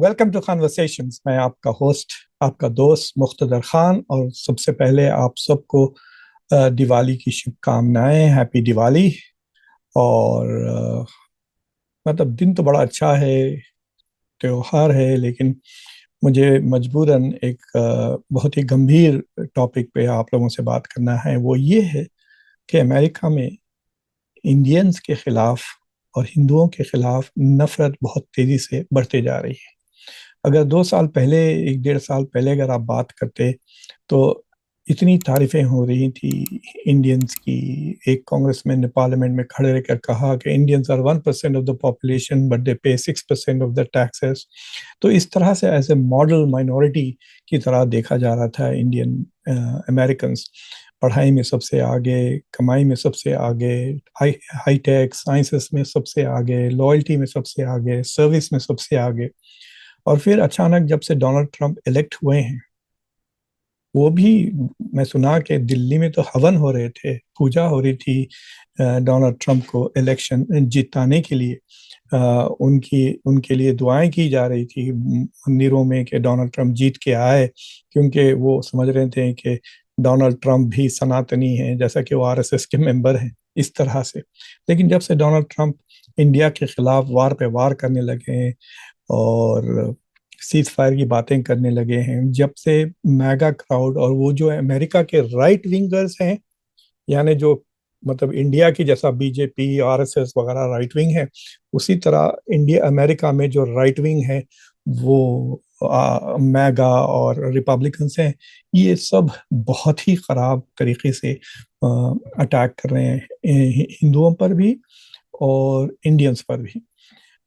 Welcome to conversations. मैं आपका host, आपका दोस्त मुख्तदर खान। और सबसे पहले आप सबको दिवाली की शुभकामनाएं। हैप्पी दिवाली। और मतलब दिन तो बड़ा अच्छा है, त्योहार है, लेकिन मुझे मजबूरन एक बहुत ही गंभीर टॉपिक पे आप लोगों से बात करना है। वो ये है कि अमेरिका में इंडियंस के खिलाफ और हिंदुओं के खिलाफ नफरत बहुत तेजी से बढ़ते जा रही है। अगर 2 साल पहले, 1 डेढ़ साल पहले अगर आप बात करते तो इतनी तारीफें हो रही थी इंडियंस की। एक कांग्रेसमैन ने पार्लियामेंट में खड़े रहकर कहा कि Indians are 1% of the population but they pay 6% of the taxes. तो इस तरह से एज ए मॉडल माइनॉरिटी की तरह देखा जा रहा था इंडियन अमेरिकन। पढ़ाई में सबसे आगे, कमाई में सबसे आगे, हाई हाई टेक साइंसेस में सबसे आगे, लॉयल्टी में सबसे आगे, सर्विस में सबसे आगे। और फिर अचानक जब से डोनाल्ड ट्रंप इलेक्ट हुए हैं, वो भी, मैं सुना कि दिल्ली में तो हवन हो रहे थे, पूजा हो रही थी डोनाल्ड ट्रंप को इलेक्शन जिताने के लिए। उनकी उनके लिए दुआएं की जा रही थी मंदिरों में कि डोनाल्ड ट्रंप जीत के आए, क्योंकि वो समझ रहे थे कि डोनाल्ड ट्रंप भी सनातनी हैं, जैसा कि वो आरएसएस के मेंबर हैं, इस तरह से। लेकिन जब से डोनाल्ड ट्रंप इंडिया के खिलाफ वार पे वार करने लगे हैं और सीज फायर की बातें करने लगे हैं, जब से मैगा क्राउड और वो जो अमेरिका के राइट विंगर्स हैं, यानी जो मतलब इंडिया की जैसा बीजेपी आरएसएस वगैरह राइट विंग है, उसी तरह इंडिया अमेरिका में जो राइट विंग है वो मैगा और रिपब्लिकन्स हैं। ये सब बहुत ही खराब तरीके से अटैक कर रहे हैं हिंदुओं पर भी और इंडियंस पर भी।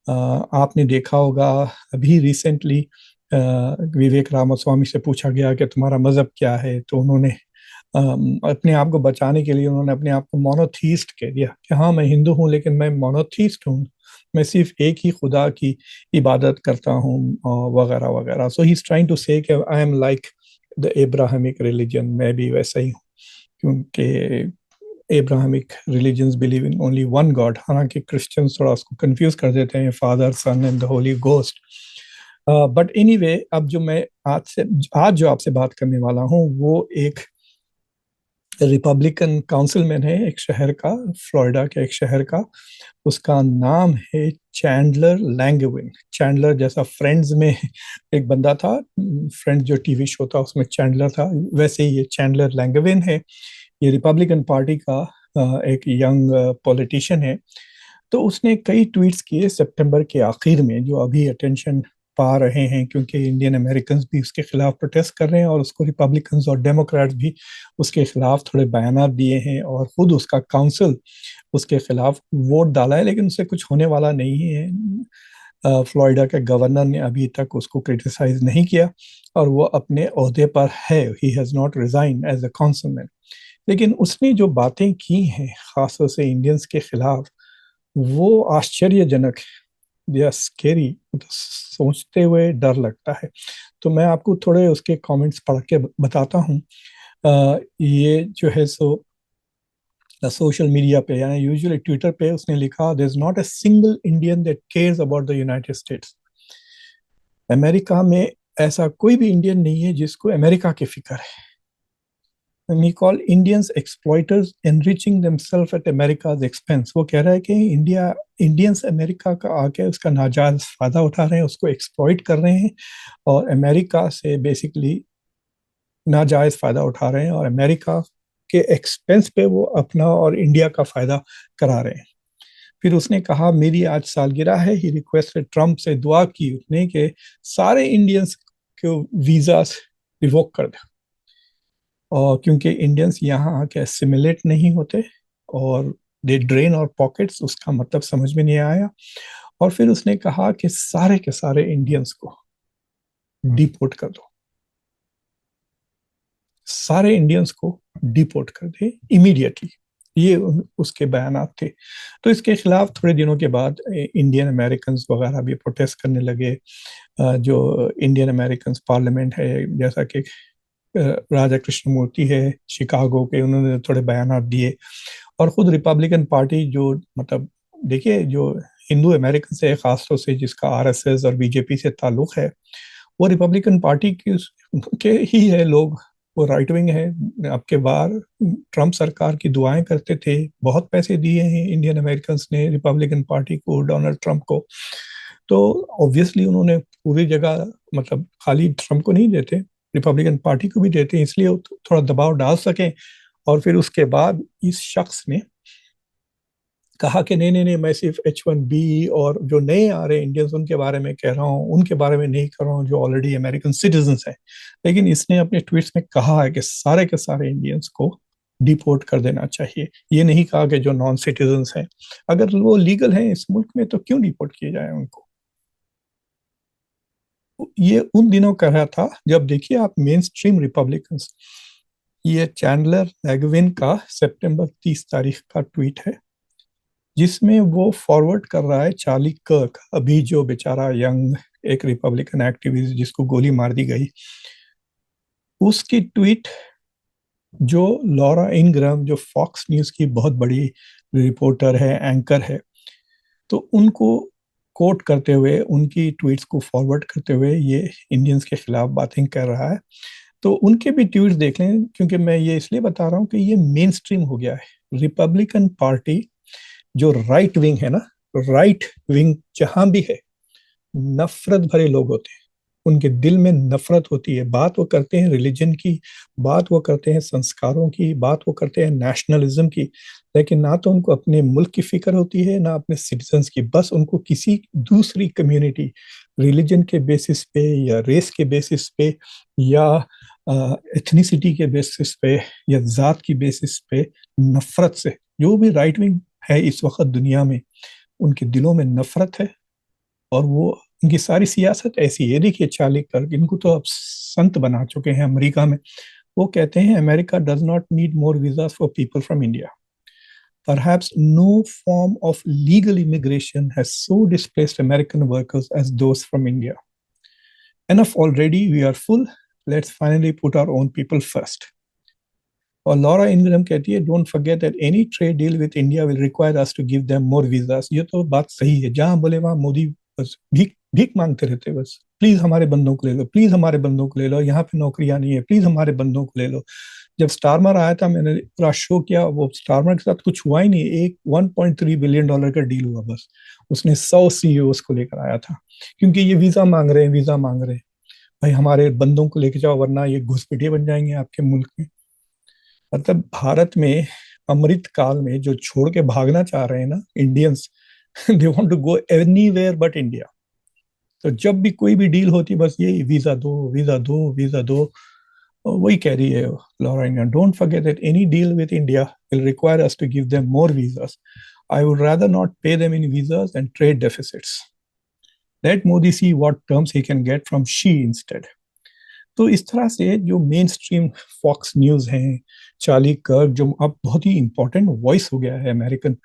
आपने देखा होगा अभी रिसेंटली विवेक रामास्वामी से पूछा गया कि तुम्हारा मजहब क्या है, तो उन्होंने अपने आप को बचाने के लिए उन्होंने अपने आप को मोनोथीस्ट कह दिया कि हाँ, मैं हिंदू हूँ लेकिन मैं मोनोथीस्ट हूँ, मैं सिर्फ एक ही खुदा की इबादत करता हूँ, वगैरह वगैरह। So he is trying to say कि I am like the Abrahamic religion, मैं भी वैसा ही हूँ, क्योंकि Abrahamic religions believe in only one God. हालांकि क्रिश्चियंस थोड़ा उसको कंफ्यूज कर देते हैं, Father Son and the Holy Ghost. But anyway, अब जो मैं आज जो आपसे बात करने वाला हूँ वो एक रिपब्लिकन काउंसिलमैन है, एक शहर का, फ्लोरिडा के एक शहर का। उसका नाम है चैंडलर लैंगविन। चैंडलर जैसा फ्रेंड्स में एक बंदा था, फ्रेंड्स जो टीवी शो था उसमें चैंडलर था, वैसे ही ये चैंडलर लैंगविन है। ये रिपब्लिकन पार्टी का एक यंग पॉलिटिशियन है। तो उसने कई ट्वीट्स किए सितंबर के आखिर में, जो अभी अटेंशन पा रहे हैं, क्योंकि इंडियन अमेरिकन्स भी उसके खिलाफ प्रोटेस्ट कर रहे हैं और उसको रिपब्लिकन्स और डेमोक्रेट्स भी उसके खिलाफ थोड़े बयान दिए हैं, और खुद उसका काउंसिल उसके खिलाफ वोट डाला है, लेकिन उससे कुछ होने वाला नहीं है। फ्लोरिडा के गवर्नर ने अभी तक उसको क्रिटिसाइज नहीं किया और वो अपने ओहदे पर है। He has not resign as a councilman. लेकिन उसने जो बातें की हैं खासतौर से इंडियंस के खिलाफ, वो आश्चर्यजनक, दे आर स्केरी, तो सोचते हुए डर लगता है। तो मैं आपको थोड़े उसके कमेंट्स पढ़ के बताता हूँ। ये जो है सो सोशल मीडिया पे, यानी यूजुअली ट्विटर पे उसने लिखा, there is not a single Indian that cares about the United States. America में ऐसा कोई भी इंडियन नहीं है जिसको अमेरिका की फिक्र है। We call Indians exploiters enriching themselves at America's expense। वो कह रहा है कि इंडियंस अमेरिका का आके उसका नाजायज फायदा उठा रहे हैं, उसको एक्सप्लॉइट कर रहे हैं और अमेरिका से बेसिकली नाजायज फायदा उठा रहे हैं, और अमेरिका के एक्सपेंस पे वो अपना और इंडिया का फायदा करा रहे हैं। फिर उसने कहा, मेरी आज सालगिरह है। ही रिक्वेस्टेड, ट्रम्प से दुआ की उसने कि सारे इंडियंस को वीजा रिवोक कर दे, और क्योंकि इंडियंस यहाँ आके एसिमिलेट नहीं होते और दे ड्रेन और पॉकेट्स, उसका मतलब समझ में नहीं आया। और फिर उसने कहा कि सारे के सारे इंडियंस को डिपोर्ट कर दो, सारे इंडियंस को डिपोर्ट कर दे इमीडिएटली। ये उसके बयानात थे। तो इसके खिलाफ थोड़े दिनों के बाद इंडियन अमेरिकन वगैरह भी प्रोटेस्ट करने लगे। जो इंडियन अमेरिकन पार्लियामेंट है, जैसा कि राजा कृष्णमूर्ति है शिकागो के, उन्होंने थोड़े बयान दिए। और खुद रिपब्लिकन पार्टी जो, मतलब देखिए, जो हिंदू अमेरिकन से, खासतौर से जिसका आरएसएस और बीजेपी से ताल्लुक है, वो रिपब्लिकन पार्टी के ही है लोग। वो राइट विंग है। आपके बार ट्रम्प सरकार की दुआएं करते थे, बहुत पैसे दिए हैं इंडियन अमेरिकन ने रिपब्लिकन पार्टी को, डोनाल्ड ट्रम्प को। तो ऑब्वियसली उन्होंने पूरी जगह, मतलब खाली ट्रम्प को नहीं देते, रिपब्लिकन पार्टी को भी देते हैं, इसलिए वो थोड़ा दबाव डाल सकें। और फिर उसके बाद इस शख्स ने कहा कि नहीं नहीं नहीं, मैं सिर्फ H1B और जो नए आ रहे इंडियंस उनके बारे में कह रहा हूँ, उनके बारे में नहीं कर रहा हूँ जो ऑलरेडी अमेरिकन सिटीजन हैं। लेकिन इसने अपने ट्वीट्स में कहा है कि सारे के सारे इंडियंस को डिपोर्ट कर देना चाहिए। ये नहीं कहा कि जो नॉन सिटीजन हैं, अगर वो लीगल हैं इस मुल्क में तो क्यों डिपोर्ट किए जाए उनको। ये उन दिनों कर रहा था जब, देखिए आप, मेन स्ट्रीम रिपब्लिकन्स, ये चैंडलर लैगविन का सितंबर 30 तारीख का ट्वीट है, जिसमें वो फॉरवर्ड कर रहा है चार्ली कर्क, अभी जो बेचारा यंग एक रिपब्लिकन एक्टिविस्ट जिसको गोली मार दी गई, उसकी ट्वीट, जो लॉरा इनग्राम, जो फॉक्स न्यूज़ की बहुत बड़ी रिपोर्टर है, एंकर है, तो उनको कोट करते हुए, उनकी ट्वीट्स को फॉरवर्ड करते हुए ये इंडियंस के खिलाफ बातें कर रहा है। तो उनके भी ट्वीट्स देख लें, क्योंकि मैं ये इसलिए बता रहा हूँ कि ये मेन स्ट्रीम हो गया है। रिपब्लिकन पार्टी जो राइट विंग है ना, राइट विंग जहां भी है, नफरत भरे लोग होते हैं, उनके दिल में नफरत होती है। बात वो करते हैं रिलीजन की, बात वो करते हैं संस्कारों की, बात वो करते हैं नेशनलिज्म की, लेकिन ना तो उनको अपने मुल्क की फिक्र होती है, ना अपने सिटीजन्स की। बस उनको किसी दूसरी कम्युनिटी, रिलीजन के बेसिस पे या रेस के बेसिस पे या एथनिसिटी के बेसिस पे या जात की बेसिस पे नफरत से, जो भी राइट विंग है इस वक्त दुनिया में, उनके दिलों में नफरत है। और वो, इनकी सारी सियासत ऐसी है। देखिए चार्ली कर्क, इनको तो अब संत बना चुके हैं अमेरिका में। वो कहते हैं America does not need more visa for people from India. Perhaps no form of legal immigration has so displaced American workers as those from India. Enough already, we are full. Let's finally put our own people first. और Laura Ingraham कहती है, don't forget that any trade deal with India will require us to give them more visas. ये तो बात सही है, जहां बोले वहां मोदी बस भीख भीख मांगते रहते, बस प्लीज हमारे बंदों को ले लो, प्लीज हमारे बंदों को ले लो, यहाँ पे नौकरियां नहीं है, प्लीज हमारे बंदों को ले लो। जब स्टारमर आया था, मैंने पूरा शो किया, वो स्टारमर के साथ कुछ हुआ ही नहीं, एक $1.3 बिलियन का डील हुआ बस। उसने 100 सीईओs को लेकर आया था, क्योंकि ये वीजा मांग रहे हैं, वीजा मांग रहे हैं। भाई हमारे बंदों को लेके जाओ, वरना ये घुसपैठिए बन जाएंगे आपके मुल्क में। मतलब भारत में अमृत काल में जो छोड़ के भागना चाह रहे हैं ना Indians, they want to go anywhere but India. तो जब भी कोई भी डील होती, बस यही, वीजा दो, वीजा दो, वीजा दो। और वही कह रही है Laura, don't forget that any deal with India will require us to give them more visas. I would rather not pay them in visas and trade deficits. Let Modi see what terms he can get from Xi instead. तो इस तरह से जो mainstream Fox News हैं, Charlie Kirk जो अब बहुत ही important voice हो गया है अमेरिकन,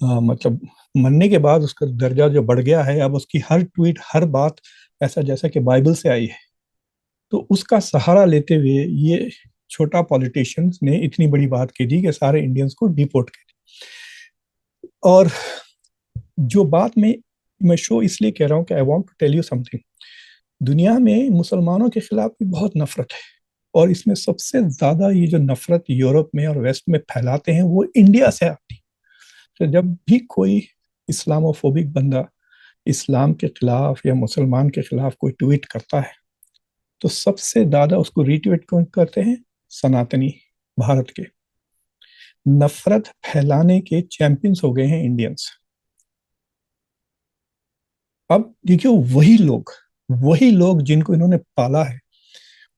मतलब मरने के बाद उसका दर्जा जो बढ़ गया है, अब उसकी हर ट्वीट, हर बात ऐसा जैसा कि बाइबल से आई है। तो उसका सहारा लेते हुए ये छोटा पॉलिटिशियंस ने इतनी बड़ी बात की थी कि सारे इंडियंस को डिपोर्ट कर। और जो बात मैं शो इसलिए कह रहा हूँ कि I want to tell you something. दुनिया में मुसलमानों के खिलाफ भी बहुत नफरत है, और इसमें सबसे ज्यादा ये जो नफरत यूरोप में और वेस्ट में फैलाते हैं वो इंडिया से आती है। तो जब भी कोई इस्लामोफोबिक बंदा इस्लाम के खिलाफ या मुसलमान के खिलाफ कोई ट्वीट करता है, तो सबसे ज्यादा उसको रीट्वीट कौन करते हैं? सनातनी भारत के। नफरत फैलाने के चैंपियंस हो गए हैं इंडियंस। अब देखिए, वही लोग जिनको इन्होंने पाला है,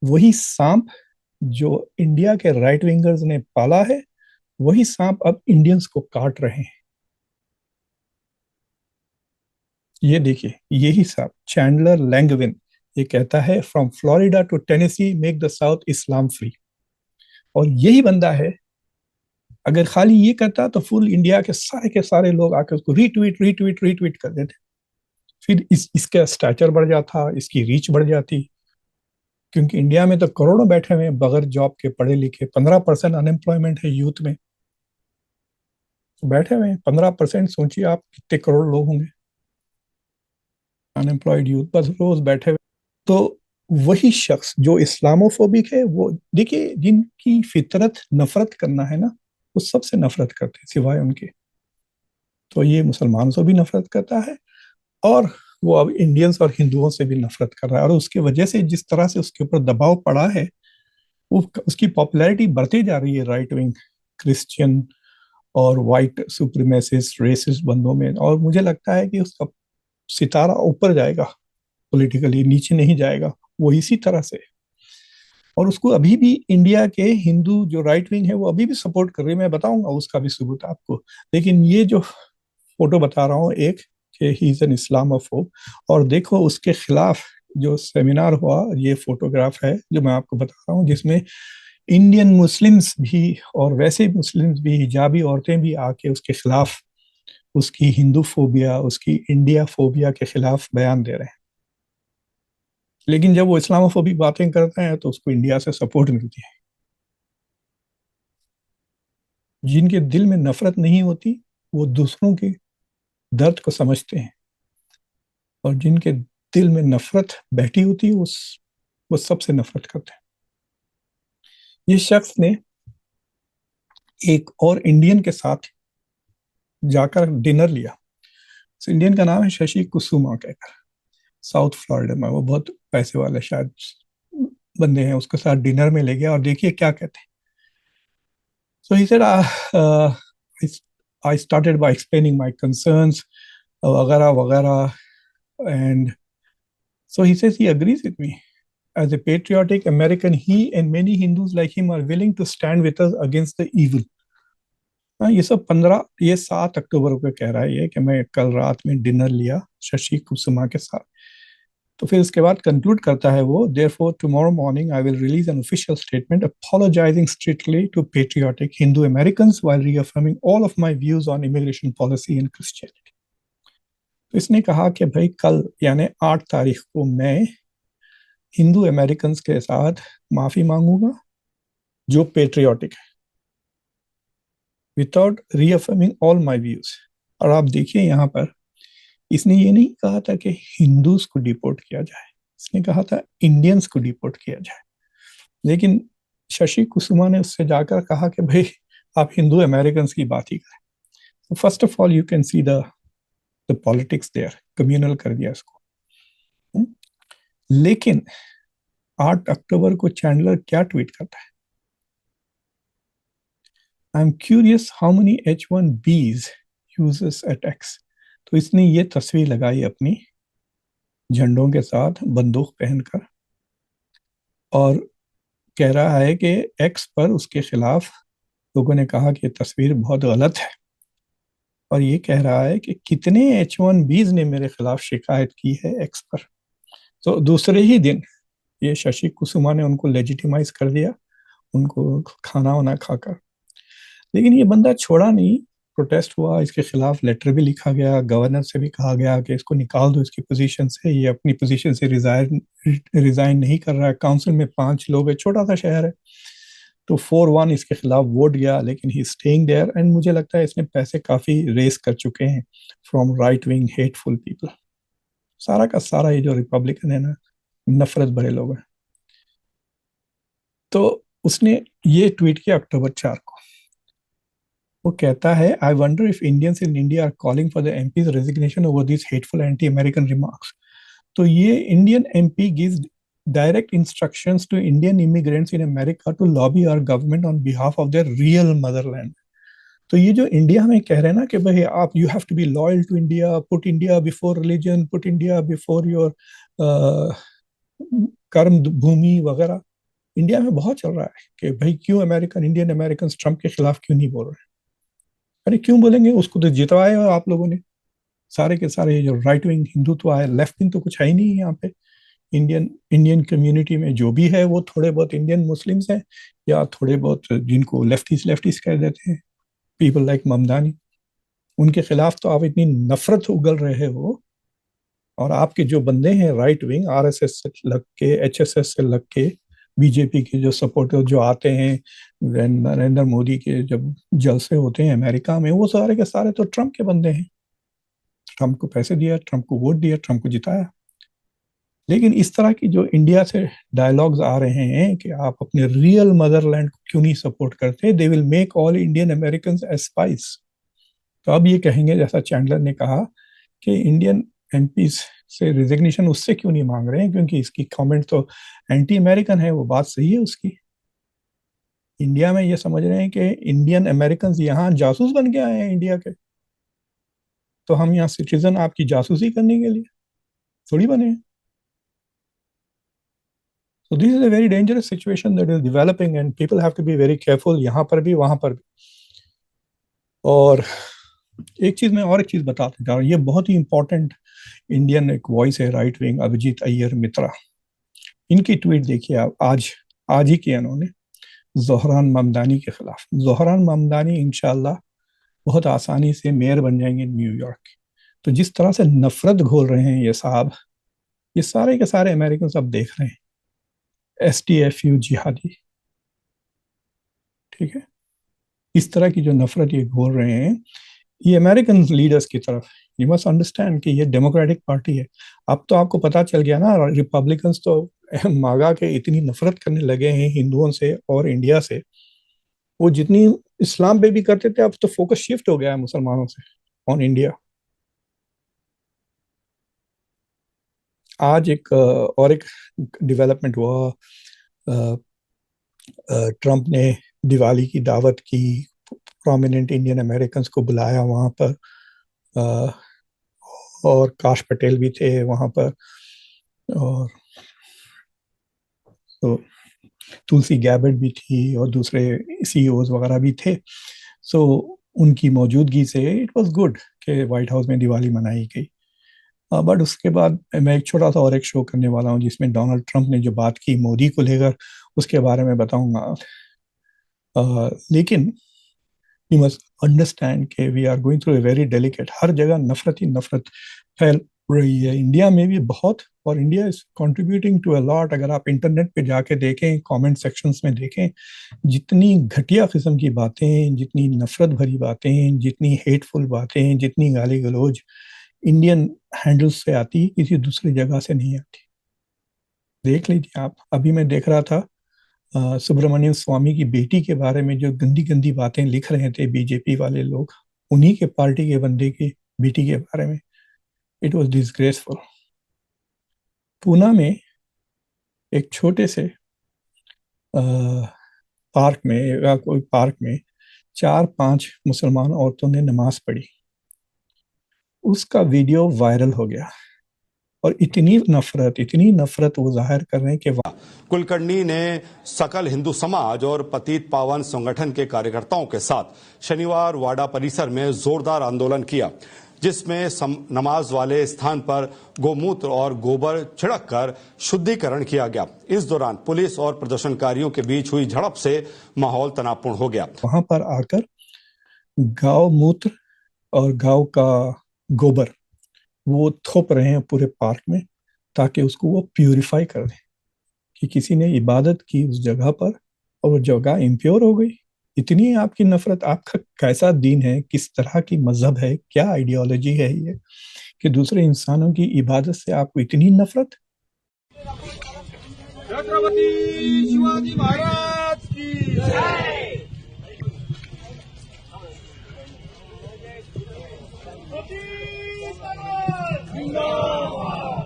वही सांप जो इंडिया के राइट विंगर्स ने पाला है, वही सांप अब इंडियंस को काट रहे हैं। ये देखिए, यही सांप चैंडलर लैंगविन ये कहता है, from Florida to Tennessee make the South Islam free. और यही बंदा है, अगर खाली ये करता तो फुल इंडिया के सारे लोग आकर उसको रीट्वीट रीट्वीट रीट्वीट कर देते। फिर इसका स्टैचर बढ़ जाता, इसकी रीच बढ़ जाती। क्योंकि इंडिया में तो करोड़ों बैठे हुए हैं बगैर जॉब के, पढ़े लिखे, 15% अनएम्प्लॉयमेंट है यूथ में, तो बैठे हुए हैं 15%। सोचिए आप कितने करोड़ लोग होंगे। अनएम्प्लॉयड यूथ बस रोज बैठे हुए। तो वही शख्स जो इस्लामोफोबिक है, वो देखिए जिनकी फितरत नफरत करना है ना, वो सबसे नफरत करते हैं सिवाय उनके। तो ये मुसलमानों से भी नफरत करता है, और वो अब इंडियंस और हिंदुओं से भी नफरत कर रहा है। और उसकी वजह से जिस तरह से उसके ऊपर दबाव पड़ा है, वो उसकी पॉपुलैरिटी बढ़ती जा रही है राइट विंग क्रिश्चियन और वाइट सुप्रीमेसिस्ट रेसिस्ट बंदों में। और मुझे लगता है कि उसका सितारा ऊपर जाएगा, पॉलिटिकली नीचे नहीं जाएगा, वो इसी तरह से। और उसको अभी भी इंडिया के हिंदू जो राइट विंग है वो अभी भी सपोर्ट कर रही है, मैं बताऊंगा उसका भी सबूत आपको। लेकिन ये जो फोटो बता रहा हूँ एक, कि ही इज एन इस्लामोफोब, और देखो उसके खिलाफ जो सेमिनार हुआ, ये फोटोग्राफ है जो मैं आपको बता रहा हूँ, जिसमें इंडियन मुस्लिम्स भी और वैसे मुस्लिम्स भी, हिजाबी औरतें भी आके उसके खिलाफ, उसकी हिंदू फोबिया, उसकी इंडिया फोबिया के खिलाफ बयान दे रहे हैं। लेकिन जब वो इस्लामोफोबिक बातें करते हैं तो उसको इंडिया से सपोर्ट मिलती है। जिनके दिल में नफरत नहीं होती, वो दूसरों के दर्द को समझते हैं, और जिनके दिल में नफरत बैठी होती है वो सबसे नफरत करते हैं। ये शख्स ने एक और इंडियन के साथ जाकर डिनर लिया। इस इंडियन का नाम है शशि कुसुमा कहकर, साउथ फ्लोरिडा में। वो बहुत पैसे वाले शायद बंदे हैं। उसके साथ डिनर में ले गया, और देखिए क्या कहते हैं। So he said I started by explaining my concerns वगैरह वगैरह, and so he says he agrees with me. As a patriotic American, he and many Hindus like him are willing to stand with us against the evil. हाँ, ये सब 7 अक्टूबर को कह रहा है ये, कि मैं कल रात में डिनर लिया शशि कुसुमा के साथ। तो फिर इसके बाद कंक्लूड करता है वो, therefore tomorrow morning I will release an official statement apologizing strictly to patriotic Hindu Americans while reaffirming all of my views on immigration policy and Christianity. तो इसने कहा कि भाई कल यानी 8 तारीख को मैं हिंदू अमेरिकन के साथ माफी मांगूंगा जो पेट्रियाटिक है, विदाउट रीअफर्मिंग ऑल माय व्यूज। और आप देखिए यहाँ पर, इसने ये नहीं कहा था कि हिंदूज को डिपोर्ट किया जाए, इसने कहा था इंडियंस को डिपोर्ट किया जाए। लेकिन शशि कुसुमा ने उससे जाकर कहा कि भाई आप हिंदू अमेरिकन की बात ही करें। First of all you can see the politics there, communal कर दिया इसको। लेकिन 8 अक्टूबर को चैंडलर क्या ट्वीट करता है, I am curious how many H1Bs users at X. तो इसने ये तस्वीर लगाई अपनी झंडों के साथ बंदूक पहनकर, और कह रहा है कि एक्स पर उसके खिलाफ लोगों ने कहा कि ये तस्वीर बहुत गलत है, और ये कह रहा है कि कितने H1Bs ने मेरे खिलाफ शिकायत की है एक्स पर। तो दूसरे ही दिन ये शशि कुसुमा ने उनको लेजिटिमाइज कर दिया, उनको खाना वाना खाकर। लेकिन ये बंदा छोड़ा नहीं, प्रोटेस्ट हुआ, इसके खिलाफ लेटर भी लिखा गया, गवर्नर से भी कहा गया कि इसको निकाल दो इसकी पोजीशन से, ये अपनी पोजीशन से रिजाइन नहीं कर रहा है। काउंसिल में 5 लोग है, छोटा सा शहर है, तो 4-1 इसके खिलाफ वोट गया, लेकिन ही स्टेइंग देयर। एंड मुझे लगता है इसने पैसे काफी रेस कर चुके हैं from right wing hateful people. सारा का सारा ये जो रिपब्लिकन है ना, नफरत भरे लोग हैं। तो उसने ये ट्वीट किया अक्टूबर 4 को। वो कहता है, I wonder if Indians in India are calling for the MPs resignation over this hateful anti American remarks. तो ये Indian MP gives direct instructions to Indian immigrants in America to lobby our government on behalf of their real motherland. तो ये जो India में कह रहे हैं ना कि भाई आप you have to be loyal to India, put India before religion, put India before your कर्म भूमि वगैरह, इंडिया में बहुत चल रहा है कि भाई क्यों अमेरिकन, इंडियन अमेरिकन ट्रम्प के खिलाफ क्यों नहीं बोल रहे। अरे क्यों बोलेंगे, उसको तो जितवाए हो आप लोगों ने। सारे के सारे जो राइट विंग हिंदुत्व आए, लेफ्ट विंग तो कुछ है ही नहीं यहाँ पे। इंडियन इंडियन कम्युनिटी में जो भी है वो थोड़े बहुत इंडियन मुस्लिम्स हैं, या थोड़े बहुत जिनको लेफ्टीज लेफ्टीज कह देते हैं, पीपल लाइक ममदानी। उनके खिलाफ तो आप इतनी नफरत उगल रहे हो, और आपके जो बंदे हैं राइट विंग, आरएसएस से लग के, एचएसएस से लग के, बीजेपी के जो सपोर्टर जो आते हैं, नरेंद्र मोदी के जब जलसे होते हैं अमेरिका में, वो सारे के सारे तो ट्रम्प के बंदे हैं। ट्रम्प को पैसे दिया, ट्रम्प को वोट दिया, ट्रम्प को जिताया। लेकिन इस तरह की जो इंडिया से डायलॉग्स आ रहे हैं कि आप अपने रियल मदरलैंड को क्यों नहीं सपोर्ट करते, they will make all Indian American as spice. तो अब ये कहेंगे, जैसा चैंडलर ने कहा, कि इंडियन एमपी से रिजिग्नेशन उससे क्यों नहीं मांग रहे हैं, क्योंकि इसकी कमेंट तो एंटी अमेरिकन है। वो बात सही है उसकी। इंडिया में ये समझ रहे हैं कि इंडियन अमेरिकन यहाँ जासूस बन के आए हैं इंडिया के, तो हम यहाँ सिटीजन आपकी जासूसी करने के लिए थोड़ी बने हैं। So this is a very dangerous situation that is developing and people have to be very careful, यहाँ पर भी वहां पर भी। और एक चीज मैं और एक चीज बताता जा रहा हूँ, ये बहुत ही इंपॉर्टेंट इंडियन एक वॉइस है, राइट विंग, अभिजीत अय्यर मित्रा। इनकी ट्वीट देखिए आप, आज आज ही किया उन्होंने जोहरान ममदानी के खिलाफ। जोहरान ममदानी इंशाल्लाह बहुत आसानी से मेयर बन जाएंगे न्यूयॉर्क। तो जिस तरह से नफरत घोल रहे हैं ये साहब, ये सारे के सारे अमेरिकन सब देख रहे हैं, STFU जिहादी, ठीक है। इस तरह की जो नफरत ये घोल रहे हैं ये अमेरिकन लीडर्स की तरफ। यू मस्ट अंडरस्टैंड कि ये डेमोक्रेटिक पार्टी है। अब तो आपको पता चल गया ना, रिपब्लिकन्स तो मागा के इतनी नफरत करने लगे हैं हिंदुओं से और इंडिया से। वो जितनी इस्लाम पे भी करते थे, अब तो फोकस शिफ्ट हो गया है मुसलमानों से ऑन इंडिया। आज एक और एक डेवलपमेंट हुआ। ट्रम्प ने दिवाली की दावत की, प्रोमिनेंट इंडियन अमेरिकन को बुलाया वहां पर, अ, और काश पटेल भी थे वहां पर, और तो तुलसी गैबर्ट भी थी और दूसरे CEOs वगैरह भी थे। सो उनकी मौजूदगी से इट वाज गुड कि व्हाइट हाउस में दिवाली मनाई गई। बट उसके बाद मैं एक छोटा सा और एक शो करने वाला हूँ जिसमें डोनाल्ड ट्रंप ने जो बात की मोदी को लेकर, उसके बारे में बताऊंगा। लेकिन यू मस्ट अंडरस्टैंड कि we are going through a very delicate, हर जगह नफरत ही नफरत फैल रही है इंडिया में भी बहुत, और India is contributing to a lot. अगर आप इंटरनेट पे जाके देखें, कमेंट सेक्शंस में देखें, जितनी घटिया किस्म की बातें, जितनी नफरत भरी बातें, जितनी हेटफुल बातें, जितनी गाली गलौज इंडियन हैंडल्स से आती, किसी दूसरी जगह से नहीं आती। देख लीजिए आप, अभी मैं देख रहा था सुब्रमण्यम स्वामी की बेटी के बारे में जो गंदी गंदी बातें लिख रहे थे बीजेपी वाले लोग, उन्हीं के पार्टी के बंदे की बेटी के बारे में। It was disgraceful. पूना में एक छोटे से पार्क में, या कोई पार्क में 4-5 मुसलमान औरतों ने नमाज पढ़ी, उसका वीडियो वायरल हो गया। और इतनी नफरत वो जाहिर कर रहे हैं कि कुलकर्णी ने सकल हिंदू समाज और पतित पावन संगठन के कार्यकर्ताओं के साथ शनिवार वाडा परिसर में जोरदार आंदोलन किया, जिसमें नमाज वाले स्थान पर गोमूत्र और गोबर छिड़क कर शुद्धिकरण किया गया। इस दौरान पुलिस और प्रदर्शनकारियों के बीच हुई झड़प से माहौल तनावपूर्ण हो गया। वहां पर आकर गाय मूत्र और गाय का गोबर वो थोप रहे हैं पूरे पार्क में, ताकि उसको वो प्यूरिफाई कर दें कि किसी ने इबादत की उस जगह पर और वो जगह इम्प्योर हो गई। इतनी आपकी नफरत, आपका कैसा दीन है, किस तरह की मजहब है, क्या आइडियोलॉजी है ये, कि दूसरे इंसानों की इबादत से आपको इतनी नफरत। छत्रपति शिवाजी महाराज की जय।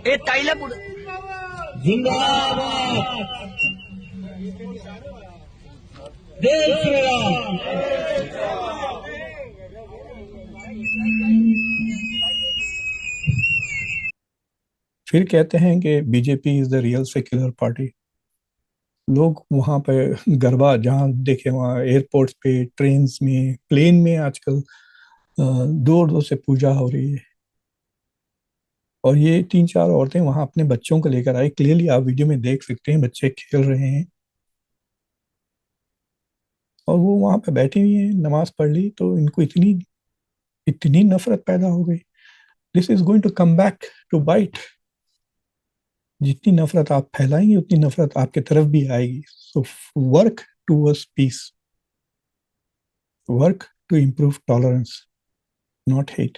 ए ताईला पुढे जिंदाबाद। जय श्री राम। फिर कहते हैं कि BJP is the real secular party. लोग वहां पे गरबा जहां देखे, वहां एयरपोर्ट्स पे, ट्रेन में, प्लेन में आजकल दूर दूर से पूजा हो रही है। और ये 3-4 औरतें वहां अपने बच्चों को लेकर आई, क्लियरली आप वीडियो में देख सकते हैं, बच्चे खेल रहे हैं और वो वहां पे बैठी हुई हैं, नमाज पढ़ ली, तो इनको इतनी इतनी नफरत पैदा हो गई। This is going to come back to bite. जितनी नफरत आप फैलाएंगे उतनी नफरत आपके तरफ भी आएगी। So work towards peace, work to improve tolerance, not hate.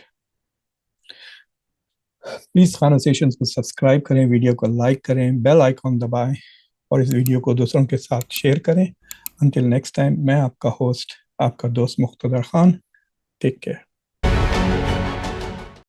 Please conversations को सब्सक्राइब करें, वीडियो को लाइक करें, बेल आइकॉन दबाएं और इस वीडियो को दूसरों के साथ शेयर करें। Until next time, मैं आपका होस्ट, आपका दोस्त मुख्तदर खान। Take care.